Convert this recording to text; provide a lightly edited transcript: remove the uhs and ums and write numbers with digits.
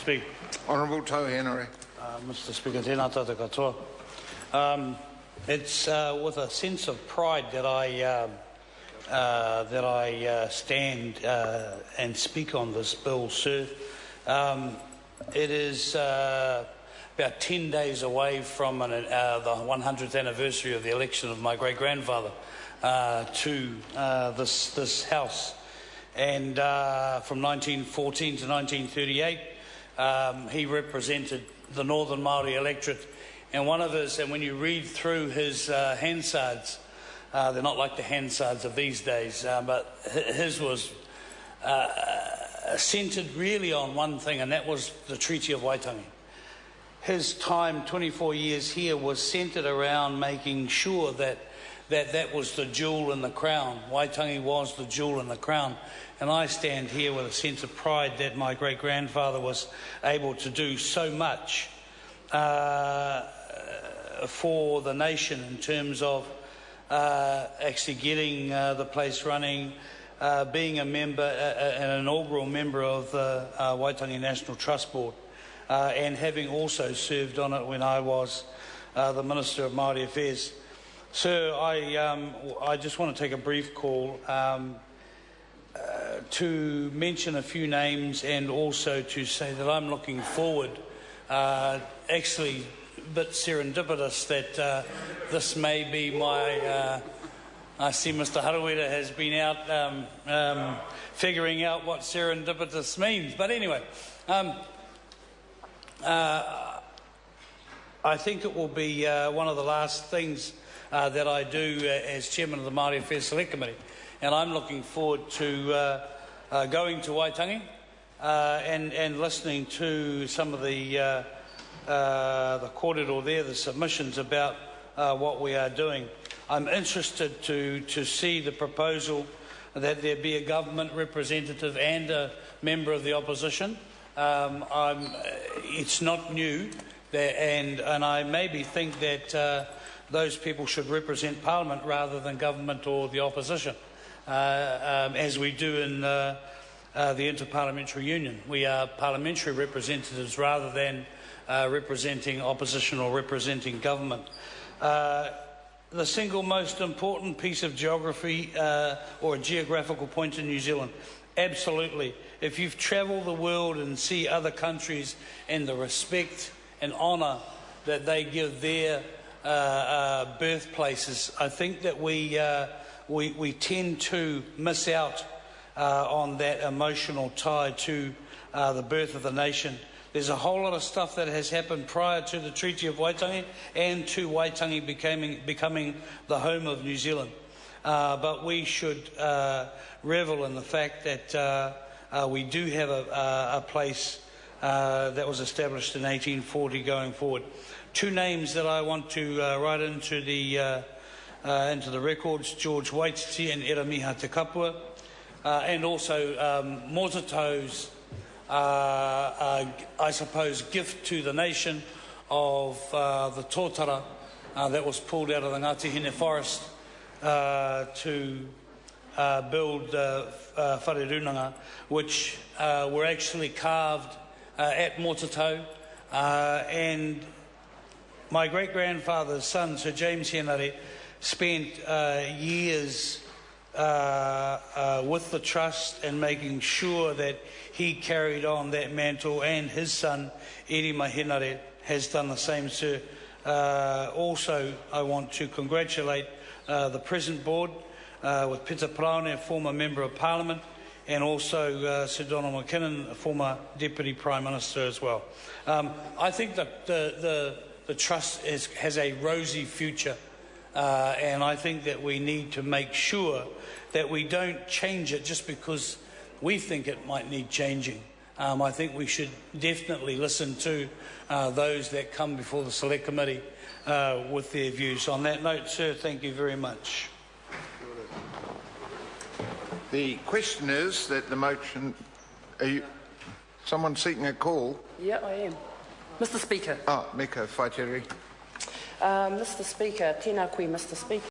Speaker. Honourable Tau Henry. Mr. Speaker, tēnā tātou katoa. It's with a sense of pride that I stand and speak on this bill, sir. It is about 10 days away from the 100th anniversary of the election of my great-grandfather to this House. And from 1914 to 1938, he represented the Northern Māori electorate. And one of his, and when you read through his Hansards, they're not like the Hansards of these days, but his was centred really on one thing, and that was the Treaty of Waitangi. His time, 24 years here, was centred around making sure that was the jewel in the crown. Waitangi was the jewel in the crown. And I stand here with a sense of pride that my great-grandfather was able to do so much for the nation in terms of actually getting the place running, being a member, an inaugural member of the Waitangi National Trust Board, and having also served on it when I was the Minister of Māori Affairs. Sir, I just want to take a brief call to mention a few names and also to say that I'm looking forward, actually a bit serendipitous that this may be my, I see Mr. Harawira has been out figuring out what serendipitous means. But anyway, I think it will be one of the last things that I do as Chairman of the Māori Affairs Select Committee. And I'm looking forward to going to Waitangi and listening to some of the kōrero there, the submissions about what we are doing. I'm interested to see the proposal that there be a government representative and a member of the opposition. It's not new, and I maybe think that those people should represent Parliament rather than government or the opposition, as we do in the Interparliamentary Union. We are parliamentary representatives rather than representing opposition or representing government. The single most important piece of geography or a geographical point in New Zealand, absolutely. If you've travelled the world and see other countries and the respect and honour that they give their birthplaces, I think that we tend to miss out on that emotional tie to the birth of the nation. There's a whole lot of stuff that has happened prior to the Treaty of Waitangi and to Waitangi becoming the home of New Zealand. But we should revel in the fact that we do have a place that was established in 1840 going forward. Two names that I want to write into the records: George Waititi and Eramiha Te Kapua, and also Mototau's, I suppose, gift to the nation of the tōtara that was pulled out of the Ngāti Hine forest to build wharerunanga, which were actually carved at Mototau, and my great-grandfather's son, Sir James Henare, spent years with the Trust and making sure that he carried on that mantle, and his son, Irima Henare, has done the same, sir. Also, I want to congratulate the present board with Peter Praone, a former Member of Parliament, and also Sir Donald McKinnon, a former Deputy Prime Minister as well. I think that the Trust has a rosy future, and I think that we need to make sure that we don't change it just because we think it might need changing. I think we should definitely listen to those that come before the Select Committee with their views. On that note, sir, thank you very much. The question is that the motion... Are you... Someone seeking a call? Yeah, I am. Mr. Speaker. Meka Whaiteri. Mr. Speaker, tēnā koe, Mr. Speaker.